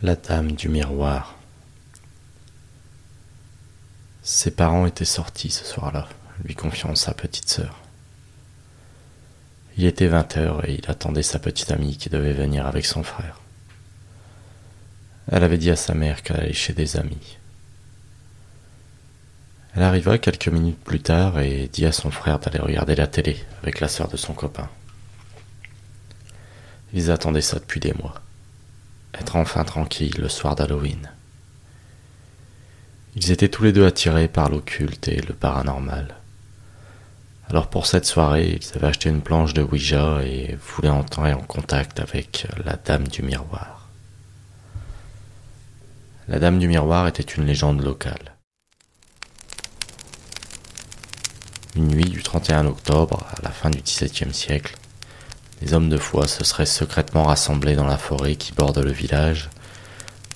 La dame du miroir. Ses parents étaient sortis ce soir-là, lui confiant sa petite sœur. Il était 20h et il attendait sa petite amie qui devait venir avec son frère. Elle avait dit à sa mère qu'elle allait chez des amis. Elle arriva quelques minutes plus tard et dit à son frère d'aller regarder la télé avec la sœur de son copain. Ils attendaient ça depuis des mois. Être enfin tranquilles le soir d'Halloween. Ils étaient tous les deux attirés par l'occulte et le paranormal. Alors pour cette soirée, ils avaient acheté une planche de Ouija et voulaient entrer en contact avec la dame du miroir. La dame du miroir était une légende locale. Une nuit du 31 octobre, à la fin du XVIIe siècle, les hommes de foi se seraient secrètement rassemblés dans la forêt qui borde le village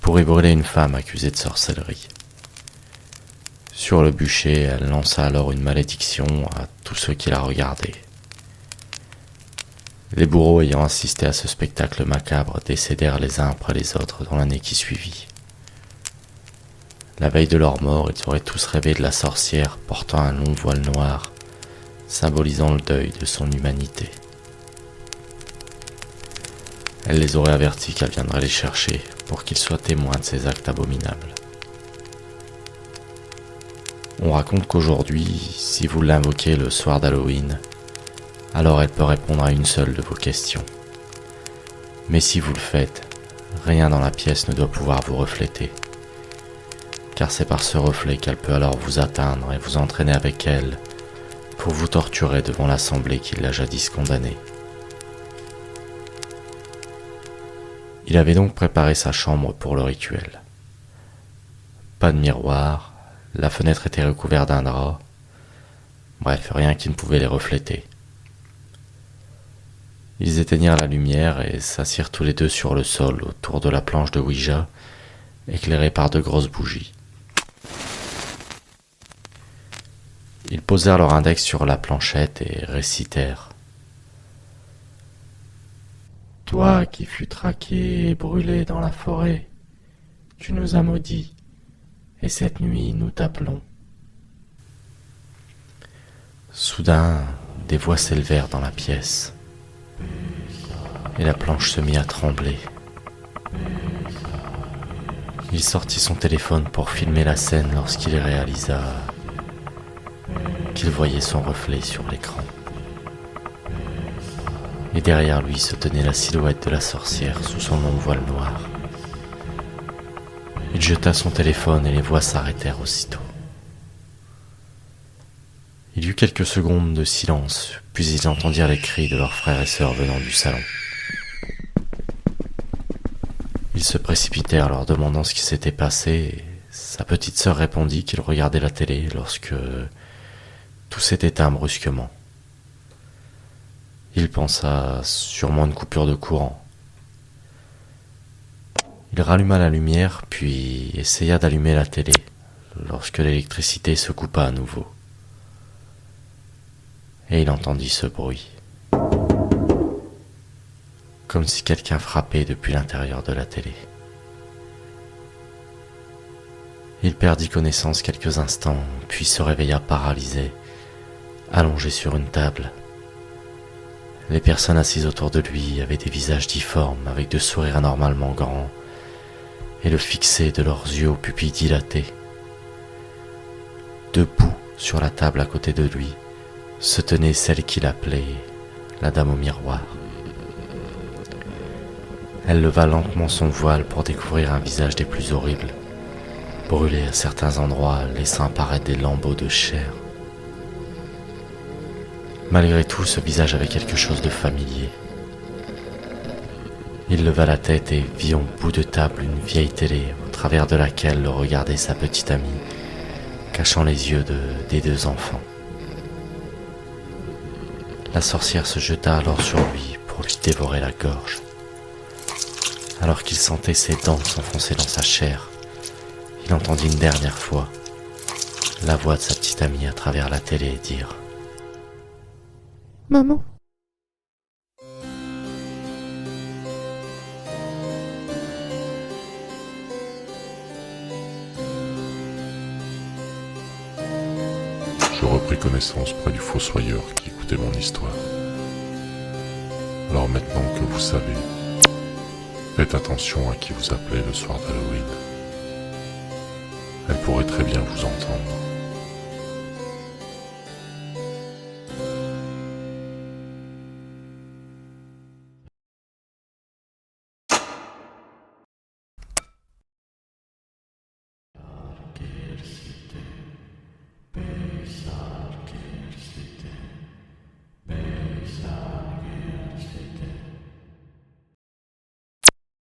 pour y brûler une femme accusée de sorcellerie. Sur le bûcher, elle lança alors une malédiction à tous ceux qui la regardaient. Les bourreaux ayant assisté à ce spectacle macabre décédèrent les uns après les autres dans l'année qui suivit. La veille de leur mort, ils auraient tous rêvé de la sorcière portant un long voile noir, symbolisant le deuil de son humanité. Elle les aurait avertis qu'elle viendrait les chercher pour qu'ils soient témoins de ces actes abominables. On raconte qu'aujourd'hui, si vous l'invoquez le soir d'Halloween, alors elle peut répondre à une seule de vos questions. Mais si vous le faites, rien dans la pièce ne doit pouvoir vous refléter, car c'est par ce reflet qu'elle peut alors vous atteindre et vous entraîner avec elle pour vous torturer devant l'assemblée qui l'a jadis condamné. Il avait donc préparé sa chambre pour le rituel. Pas de miroir, la fenêtre était recouverte d'un drap, bref, rien qui ne pouvait les refléter. Ils éteignirent la lumière et s'assirent tous les deux sur le sol autour de la planche de Ouija, éclairée par de grosses bougies. Ils posèrent leur index sur la planchette et récitèrent. Toi qui fus traqué et brûlé dans la forêt, tu nous as maudits, et cette nuit nous t'appelons. Soudain, des voix s'élevèrent dans la pièce, et la planche se mit à trembler. Il sortit son téléphone pour filmer la scène lorsqu'il réalisa qu'il voyait son reflet sur l'écran. Et derrière lui se tenait la silhouette de la sorcière sous son long voile noir. Il jeta son téléphone et les voix s'arrêtèrent aussitôt. Il y eut quelques secondes de silence, puis ils entendirent les cris de leurs frères et sœurs venant du salon. Ils se précipitèrent leur demandant ce qui s'était passé, et sa petite sœur répondit qu'il regardait la télé lorsque tout s'est éteint brusquement. Il pensa sûrement une coupure de courant. Il ralluma la lumière, puis essaya d'allumer la télé, lorsque l'électricité se coupa à nouveau. Et il entendit ce bruit, comme si quelqu'un frappait depuis l'intérieur de la télé. Il perdit connaissance quelques instants, puis se réveilla paralysé, allongé sur une table. Les personnes assises autour de lui avaient des visages difformes, avec de sourires anormalement grands, et le fixaient de leurs yeux aux pupilles dilatées. Debout sur la table à côté de lui, se tenait celle qu'il appelait la dame au miroir. Elle leva lentement son voile pour découvrir un visage des plus horribles, brûlé à certains endroits, laissant apparaître des lambeaux de chair. Malgré tout, ce visage avait quelque chose de familier. Il leva la tête et vit au bout de table une vieille télé au travers de laquelle le regardait sa petite amie, cachant les yeux des deux enfants. La sorcière se jeta alors sur lui pour lui dévorer la gorge. Alors qu'il sentait ses dents s'enfoncer dans sa chair, il entendit une dernière fois la voix de sa petite amie à travers la télé dire « Maman !» connaissance près du fossoyeur qui écoutait mon histoire. Alors maintenant que vous savez, faites attention à qui vous appelez le soir d'Halloween. Elle pourrait très bien vous entendre.